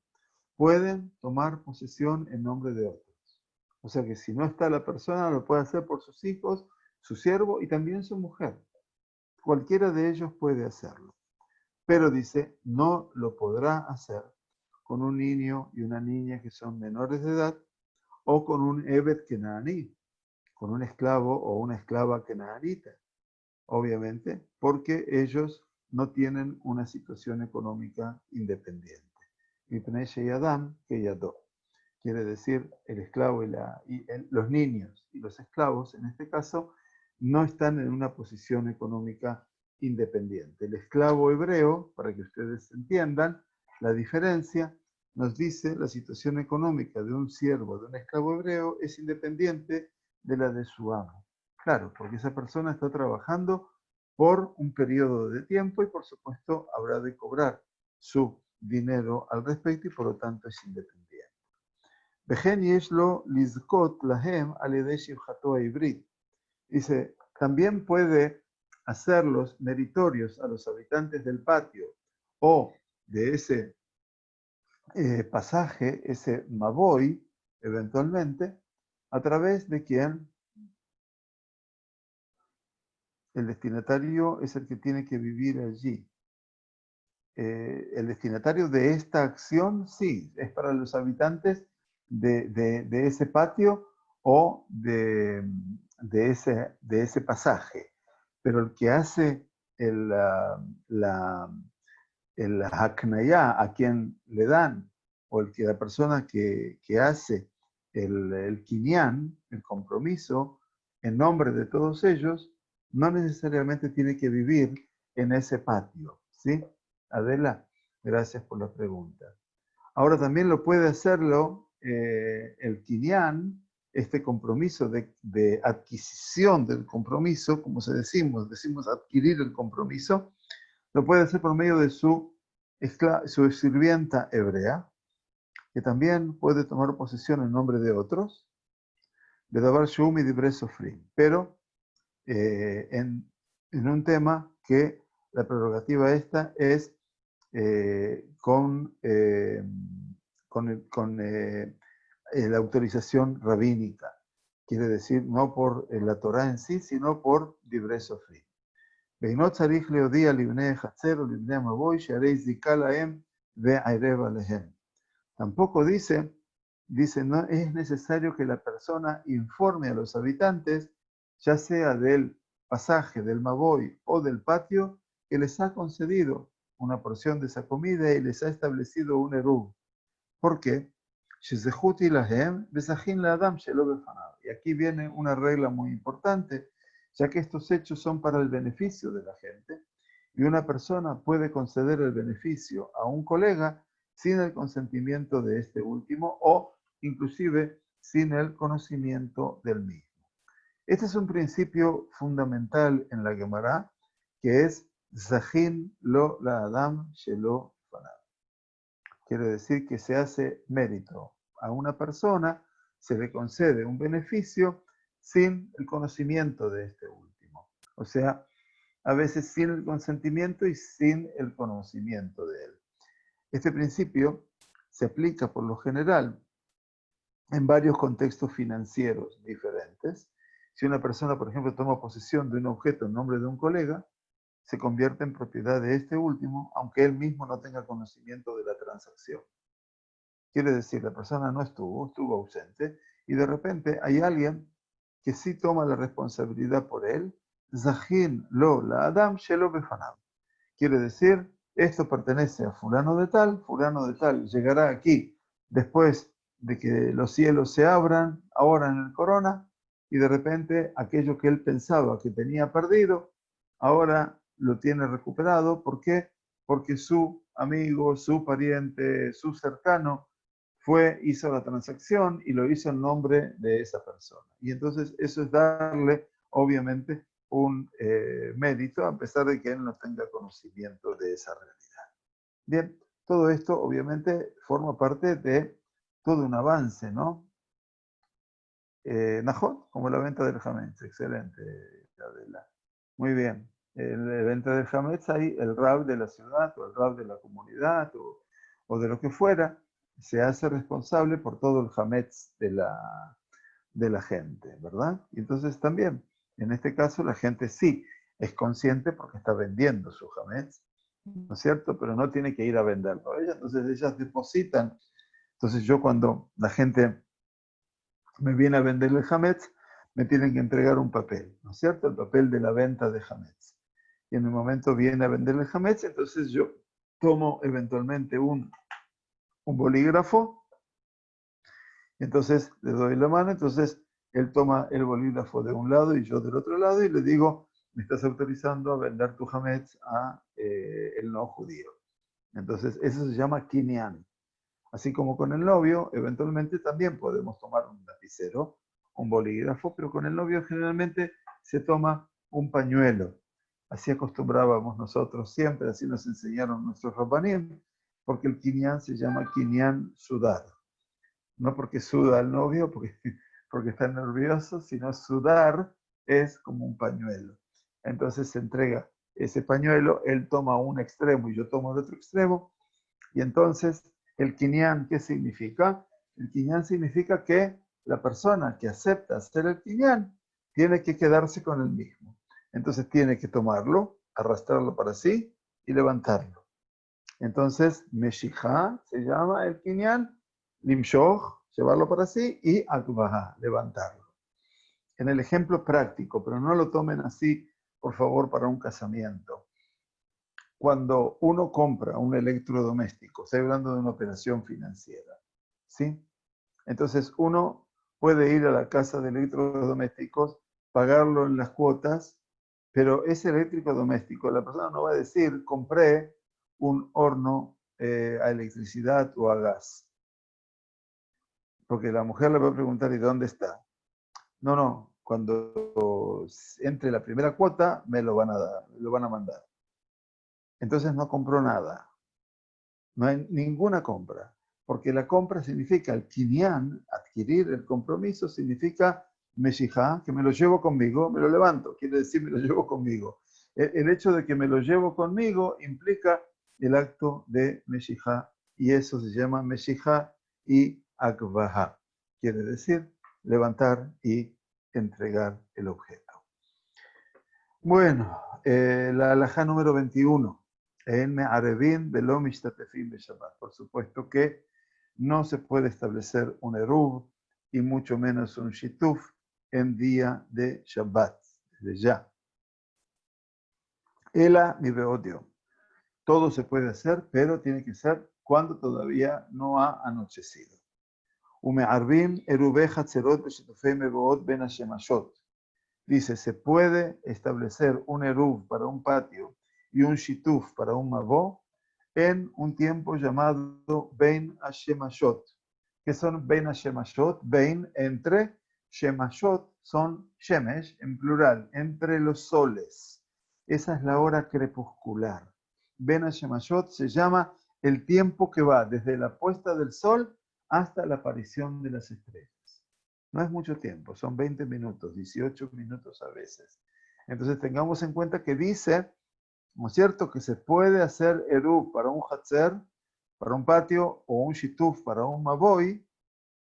S1: pueden tomar posesión en nombre de otros. O sea que si no está la persona, lo puede hacer por sus hijos, su siervo y también su mujer. Cualquiera de ellos puede hacerlo. Pero dice, no lo podrá hacer con un niño y una niña que son menores de edad, o con un Ebed Kenaní, con un esclavo o una esclava kenaanita, obviamente, porque ellos no tienen una situación económica independiente. Mipnei sheyadam keyado. Quiere decir, el esclavo los niños y los esclavos, en este caso, no están en una posición económica independiente. El esclavo hebreo, para que ustedes entiendan, la diferencia nos dice la situación económica de un siervo, de un esclavo hebreo, es independiente de la de su amo. Claro, porque esa persona está trabajando por un periodo de tiempo y por supuesto habrá de cobrar su dinero al respecto y por lo tanto es independiente. Dice, también puede hacerlos meritorios a los habitantes del patio o de ese pasaje, ese Maboy, eventualmente, a través de quien el destinatario es el que tiene que vivir allí. El destinatario de esta acción, sí, es para los habitantes de ese patio o de ese pasaje. Pero el que hace el haknayá, a quien le dan, o la persona que hace el kinyan, el compromiso, en nombre de todos ellos, no necesariamente tiene que vivir en ese patio, ¿sí? Adela, gracias por la pregunta. Ahora también lo puede hacerlo el kinyan, este compromiso de adquisición del compromiso, como decimos adquirir el compromiso, lo puede hacer por medio de su sirvienta hebrea, que también puede tomar posesión en nombre de otros, de Davar Shum y Dibre Sofrim, pero en un tema que la prerrogativa esta es con, la autorización rabínica. Quiere decir, no por la Torá en sí, sino por Divrei Sofrim. ואינו צריך להודיע לבני החצר או לבני המבוי שהרי זיקה להם וערב עליהם. Tampoco dice, no es necesario que la persona informe a los habitantes, ya sea del pasaje, del maboy o del patio, que les ha concedido una porción de esa comida y les ha establecido un eruv. ¿Por qué? Y aquí viene una regla muy importante, ya que estos hechos son para el beneficio de la gente, y una persona puede conceder el beneficio a un colega sin el consentimiento de este último o inclusive sin el conocimiento del mismo. Este es un principio fundamental en la Gemara, que es Zachin lo la Adam shelo fanav. Quiere decir que se hace mérito a una persona, se le concede un beneficio sin el conocimiento de este último. O sea, a veces sin el consentimiento y sin el conocimiento de él. Este principio se aplica por lo general en varios contextos financieros diferentes. Si una persona, por ejemplo, toma posesión de un objeto en nombre de un colega, se convierte en propiedad de este último, aunque él mismo no tenga conocimiento de la transacción. Quiere decir, la persona no estuvo ausente, y de repente hay alguien que sí toma la responsabilidad por él. Zachin lo la Adam shelo befanav. Quiere decir, esto pertenece a fulano de tal llegará aquí después de que los cielos se abran, ahora en el corona, y de repente aquello que él pensaba que tenía perdido, ahora lo tiene recuperado. ¿Por qué? Porque su amigo, su pariente, su cercano hizo la transacción y lo hizo en nombre de esa persona. Y entonces eso es darle, obviamente, un mérito, a pesar de que él no tenga conocimiento de esa realidad. Bien, todo esto obviamente forma parte de todo un avance, ¿no? Najot, como la venta del Hametz, excelente, Adela. Muy bien. En la venta del Hametz hay el Rab de la ciudad o el Rab de la comunidad o de lo que fuera, se hace responsable por todo el Hametz de la gente, ¿verdad? Y entonces también, en este caso, la gente sí es consciente porque está vendiendo su Hametz, ¿no es cierto? Pero no tiene que ir a venderlo. Entonces ellas depositan. Entonces yo, cuando la gente me viene a vender el Hametz, me tienen que entregar un papel, ¿no es cierto? El papel de la venta de Hametz. Y en el momento viene a vender el Hametz, entonces yo tomo eventualmente un bolígrafo, entonces le doy la mano, entonces él toma el bolígrafo de un lado y yo del otro lado, y le digo, me estás autorizando a vender tu Hametz a el no judío. Entonces eso se llama kinyan. Así como con el novio, eventualmente también podemos tomar un lapicero, un bolígrafo, pero con el novio generalmente se toma un pañuelo. Así acostumbrábamos nosotros siempre, así nos enseñaron nuestros rabanim, porque el kinyan se llama kinyan sudar. No porque suda el novio, porque está nervioso, sino sudar es como un pañuelo. Entonces se entrega ese pañuelo, él toma un extremo y yo tomo el otro extremo, y entonces el kinyan, ¿qué significa? El kinyan significa que la persona que acepta hacer el kinyan tiene que quedarse con el mismo. Entonces tiene que tomarlo, arrastrarlo para sí y levantarlo. Entonces, Meshijá se llama el kinyan, Limshoch, llevarlo para sí, y Akbaha, levantarlo. En el ejemplo práctico, pero no lo tomen así, por favor, para un casamiento. Cuando uno compra un electrodoméstico, estoy hablando de una operación financiera, ¿sí? Entonces uno puede ir a la casa de electrodomésticos, pagarlo en las cuotas, pero ese electrodoméstico, la persona no va a decir, compré un horno a electricidad o a gas. Porque la mujer le va a preguntar, ¿y dónde está? No, cuando entre la primera cuota me lo van a dar, lo van a mandar. Entonces no compró nada. No hay ninguna compra. Porque la compra significa el kinyan, adquirir el compromiso, significa meshijá, que me lo llevo conmigo, me lo levanto, quiere decir me lo llevo conmigo. El hecho de que me lo llevo conmigo implica el acto de Meshijá, y eso se llama Meshijá y Akvaha. Quiere decir levantar y entregar el objeto. Bueno, la halajá número 21. En Me'arevin velo mishtatefim beShabbat. Por supuesto que no se puede establecer un eruv y mucho menos un shituf en día de Shabbat, desde ya. Ela mi beodio. Todo se puede hacer, pero tiene que ser cuando todavía no ha anochecido. Ume'arvim eruveh hatzerot beshitufei mevoot ben hashemashot. Dice, se puede establecer un eruv para un patio y un shituf para un mabó en un tiempo llamado Bein Hashemashot. ¿Qué son Bein Hashemashot? Bein, entre, Shemashot son Shemesh, en plural, entre los soles. Esa es la hora crepuscular. Bein Hashemashot se llama el tiempo que va desde la puesta del sol hasta la aparición de las estrellas. No es mucho tiempo, son 20 minutos, 18 minutos a veces. Entonces tengamos en cuenta que dice, ¿no es cierto?, que se puede hacer eruv para un hatzer, para un patio, o un shituf para un maboy,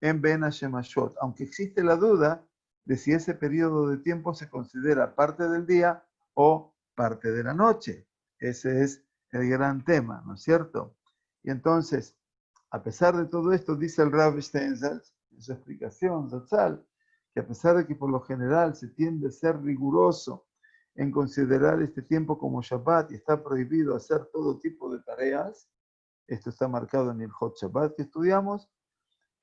S1: en Ben Hashemashot, aunque existe la duda de si ese periodo de tiempo se considera parte del día o parte de la noche. Ese es el gran tema, ¿no es cierto? Y entonces, a pesar de todo esto, dice el Rav Steinsaltz, en su explicación, Zatzal, que a pesar de que por lo general se tiende a ser riguroso en considerar este tiempo como Shabbat y está prohibido hacer todo tipo de tareas, esto está marcado en el Hot Shabbat que estudiamos,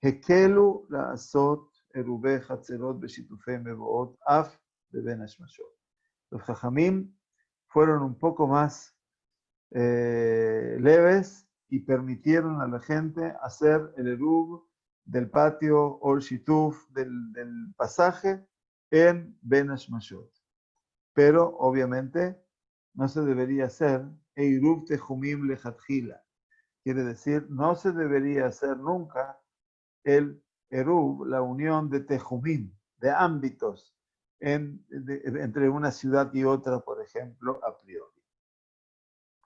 S1: Hekelu la'asot erubeh hatzerot beshitufei mevoot af beben hashmashot. Los jajamim fueron un poco más leves y permitieron a la gente hacer el eruv del patio o el shituf del pasaje en Ben Hashmashot. Pero obviamente no se debería hacer eruv tehumim lejatjila. Quiere decir, no se debería hacer nunca el eruv, la unión de tehumim, de ámbitos entre una ciudad y otra, por ejemplo, a priori.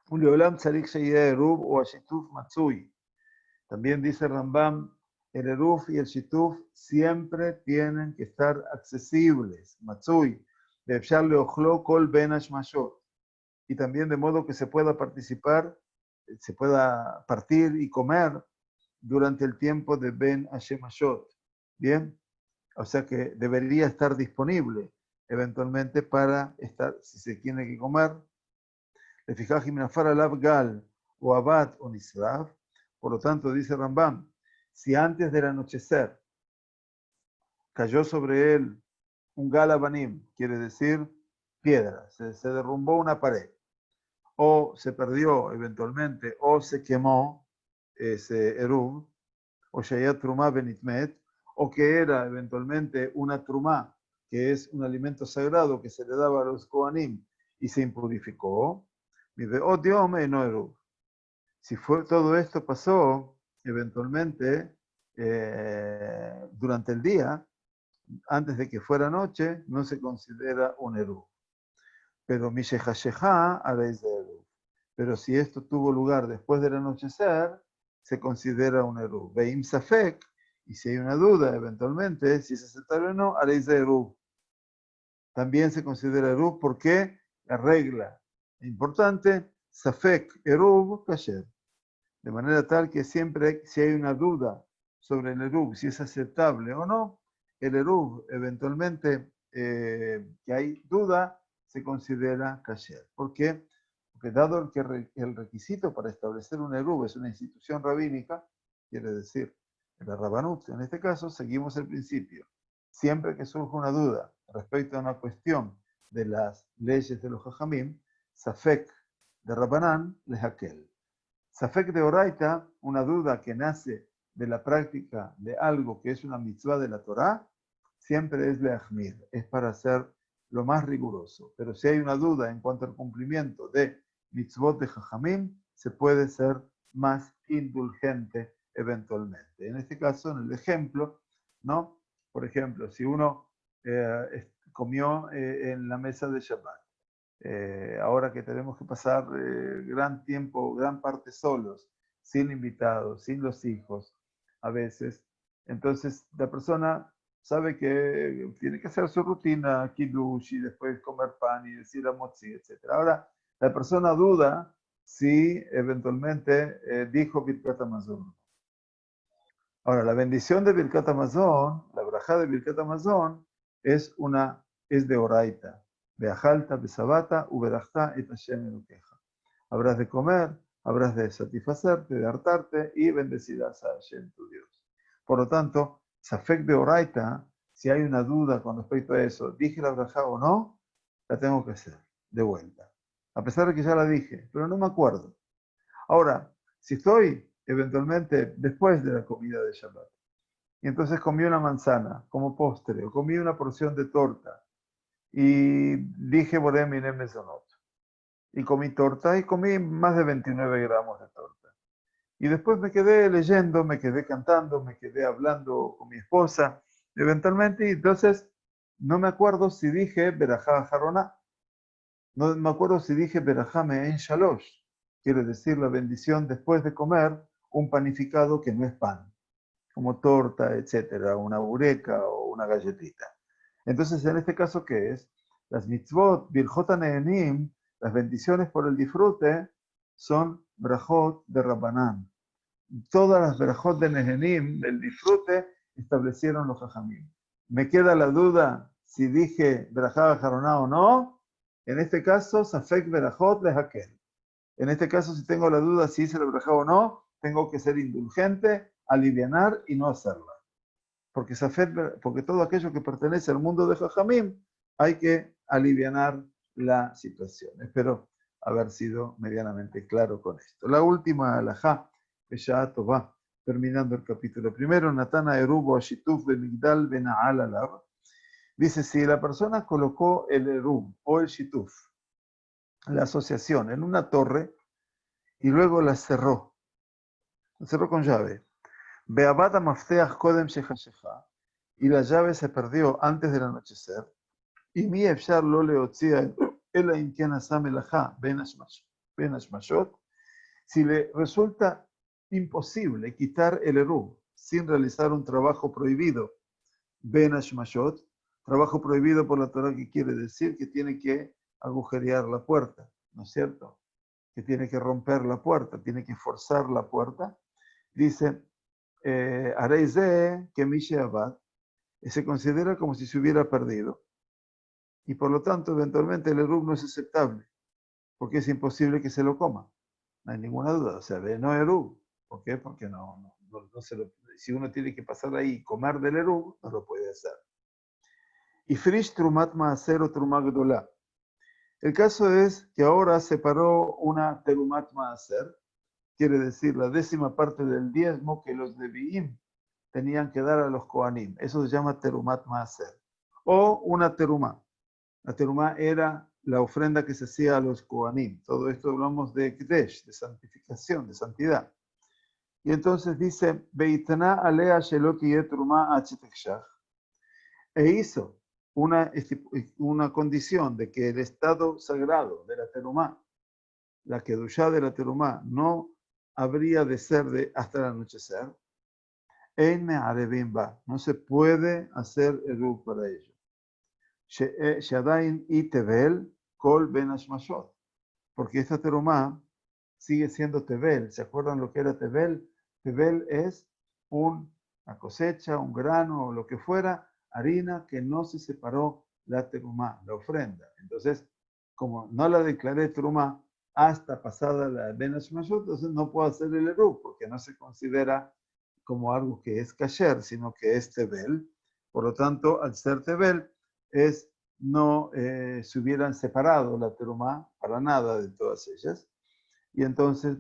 S1: Uleolam tzarik sheyeh eruv o ashituf matzui. También dice Rambam, el eruv y el shituf siempre tienen que estar accesibles, matzui, be'efshar leochlo kol ben hashmashot. Y también de modo que se pueda participar, se pueda partir y comer durante el tiempo de Ben Hashemashot. Bien, o sea que debería estar disponible eventualmente para estar, si se tiene que comer. Le fijaj minafar alav gal o abad o nisraf. Por lo tanto, dice Rambam, si antes del anochecer cayó sobre él un gal abanim, quiere decir piedra, se derrumbó una pared, o se perdió eventualmente, o se quemó ese eruv, o shayat trumá benitmet, o que era eventualmente una trumá, que es un alimento sagrado que se le daba a los kohanim y se impurificó, si fue, todo esto pasó eventualmente durante el día, antes de que fuera noche, no se considera un eruv. Pero mishehasheha areis de eruv. Pero si esto tuvo lugar después del anochecer, se considera un eruv. Veim safek, y si hay una duda eventualmente, si es aceptable o no, areis de eruv. También se considera eruv porque la regla importante, safek eruv kasher. De manera tal que siempre, si hay una duda sobre el eruv, si es aceptable o no, el eruv eventualmente que hay duda, se considera kasher. ¿Por qué? Porque dado que el requisito para establecer un eruv es una institución rabínica, quiere decir, en la Rabanut, en este caso, seguimos el principio. Siempre que surja una duda respecto a una cuestión de las leyes de los Jajamim, Safek de Rabanán les aquel. Safek de Oraita, una duda que nace de la práctica de algo que es una mitzvah de la Torá, siempre es leachmir, es para ser lo más riguroso. Pero si hay una duda en cuanto al cumplimiento de mitzvot de Jajamim, se puede ser más indulgente eventualmente. En este caso, en el ejemplo, ¿no? Por ejemplo, si uno comió en la mesa de Shabbat, ahora que tenemos que pasar gran tiempo, gran parte solos, sin invitados, sin los hijos, a veces. Entonces la persona sabe que tiene que hacer su rutina, kiddush, y después comer pan y decir amotzi, etc. Ahora, la persona duda si eventualmente dijo Birkat Hamazon. Ahora, la bendición de Birkat Hamazon, la brajá de Birkat Hamazon, es de oraita. Beajalta, besabata, uberachta et Hashem elokeja. Habrás de comer, habrás de satisfacerte, de hartarte y bendecirás a Hashem, tu Dios. Por lo tanto, Safek de oraita, si hay una duda con respecto a eso, ¿dije la brajá o no? La tengo que hacer, de vuelta. A pesar de que ya la dije, pero no me acuerdo. Ahora, si estoy eventualmente después de la comida de Shabbat, y entonces comí una manzana como postre, o comí una porción de torta, y dije Boré Minem Mesonot, y comí torta, y comí más de 29 gramos de torta. Y después me quedé leyendo, me quedé cantando, me quedé hablando con mi esposa, eventualmente, y entonces no me acuerdo si dije Berajá Jarona, no me acuerdo si dije Berajá Me'en Shalosh, quiere decir la bendición después de comer un panificado que no es pan, como torta, etcétera, una bureca o una galletita. Entonces, en este caso, ¿qué es? Las mitzvot, birjot nehenim, las bendiciones por el disfrute, son brajot de Rabbanán. Todas las brajot de nehenim, del disfrute, establecieron los jajamim. Me queda la duda si dije brajá jaroná o no. En este caso, safek brajot lehakel. En este caso, si tengo la duda si hice la brajá o no, tengo que ser indulgente, alivianar y no hacerla. Porque, porque todo aquello que pertenece al mundo de Jajamim, hay que alivianar la situación. Espero haber sido medianamente claro con esto. La última alajá, que ya va terminando el capítulo primero, Natana Erubo Ashituf Benigdal Benaal Alab, dice, si la persona colocó el Erub o el Shituf, la asociación, en una torre y luego la cerró con llave, Beabata Mafteach Kodem Shechashecha, y la llave se perdió antes del anochecer, y mi efshar lo leotzia ela imkian asam elajá ben hashmashot, si le resulta imposible quitar el erub sin realizar un trabajo prohibido, ben hashmashot, trabajo prohibido por la Torah, que quiere decir que tiene que agujerear la puerta, ¿no es cierto? Que tiene que romper la puerta, tiene que forzar la puerta. Dice, Areize que Mishe Abad, se considera como si se hubiera perdido. Y por lo tanto, eventualmente el erub no es aceptable, porque es imposible que se lo coma. No hay ninguna duda. O sea, de no erub. ¿Por qué? Porque no se lo, si uno tiene que pasar ahí y comer del erub, no lo puede hacer. Y frish trumat maaser o trumat gdolá. El caso es que ahora separó una terumat maaser, quiere decir la 10ª parte del diezmo que los leviim tenían que dar a los kohanim. Eso se llama terumat maaser. O una terumá. La terumá era la ofrenda que se hacía a los kohanim. Todo esto hablamos de kdesh, de santificación, de santidad. Y entonces dice, Beitana alea sheloti terumá achetekshach. E hizo una condición de que el estado sagrado de la terumá, la kedushá de la terumá, no habría de ser hasta el anochecer. En Me'arevimba, no se puede hacer eruv para ello. Shadain y Tevel, Kol Ben Hashmashot, porque esta terumá sigue siendo Tevel. ¿Se acuerdan lo que era Tevel? Tevel es una cosecha, un grano o lo que fuera, harina que no se separó la terumá, la ofrenda. Entonces, como no la declaré terumá hasta pasada la Ben Hashmashot, entonces no puedo hacer el eruv, porque no se considera como algo que es kasher, sino que es Tevel. Por lo tanto, al ser Tevel, no se hubieran separado la terumá para nada de todas ellas. Y entonces,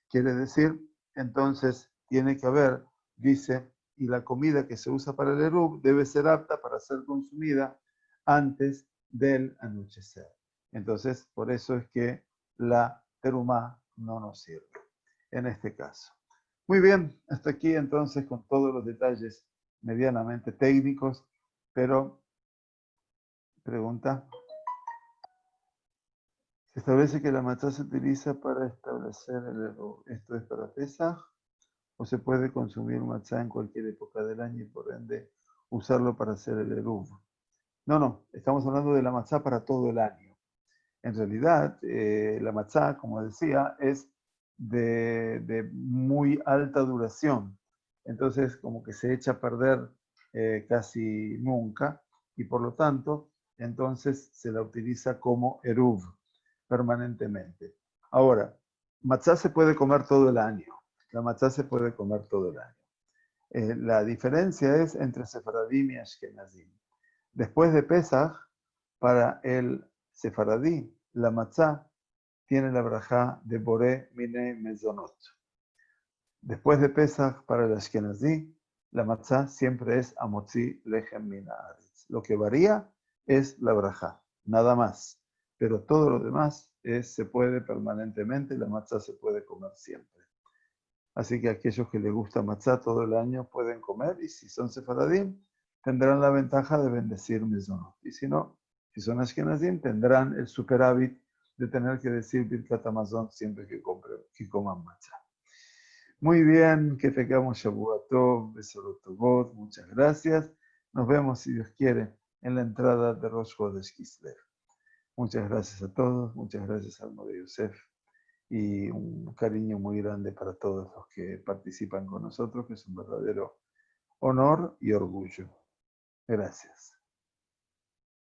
S1: quiere decir, entonces tiene que haber, dice, y la comida que se usa para el erub debe ser apta para ser consumida antes del anochecer. Entonces, por eso es que la terumá no nos sirve en este caso. Muy bien, hasta aquí entonces con todos los detalles medianamente técnicos, pero Pregunta. Se establece que la matzá se utiliza para establecer el error. ¿Esto es para Pesaj? ¿O se puede consumir matzá en cualquier época del año y por ende usarlo para hacer el eruv? No, estamos hablando de la matzá para todo el año. En realidad, la matzá, como decía, es de muy alta duración. Entonces, como que se echa a perder casi nunca y por lo tanto, entonces se la utiliza como eruv permanentemente. Ahora, matzá se puede comer todo el año. La matzá se puede comer todo el año. La diferencia es entre Sefaradim y Ashkenazim. Después de Pesach, para el Sefaradí, la matzá tiene la brajá de Boré Mine Mezonot. Después de Pesach, para el Ashkenazí, la matzá siempre es Amotzi Lechem Min Haaretz. Lo que varía es la brajá, nada más. Pero todo lo demás se puede permanentemente, la matzá se puede comer siempre. Así que aquellos que les gusta matzá todo el año pueden comer, y si son sefaradim, tendrán la ventaja de bendecir mezonot. Y si no, si son ashkenazim, tendrán el superávit de tener que decir Birkat Hamazon siempre que coman matzá. Muy bien, que tengamos Shavuot Tov, Besorot Tovot, muchas gracias. Nos vemos, si Dios quiere, en la entrada de Rosh Chodesh Kislev. Muchas gracias a todos, muchas gracias al Mode Yosef y un cariño muy grande para todos los que participan con nosotros, que es un verdadero honor y orgullo. Gracias.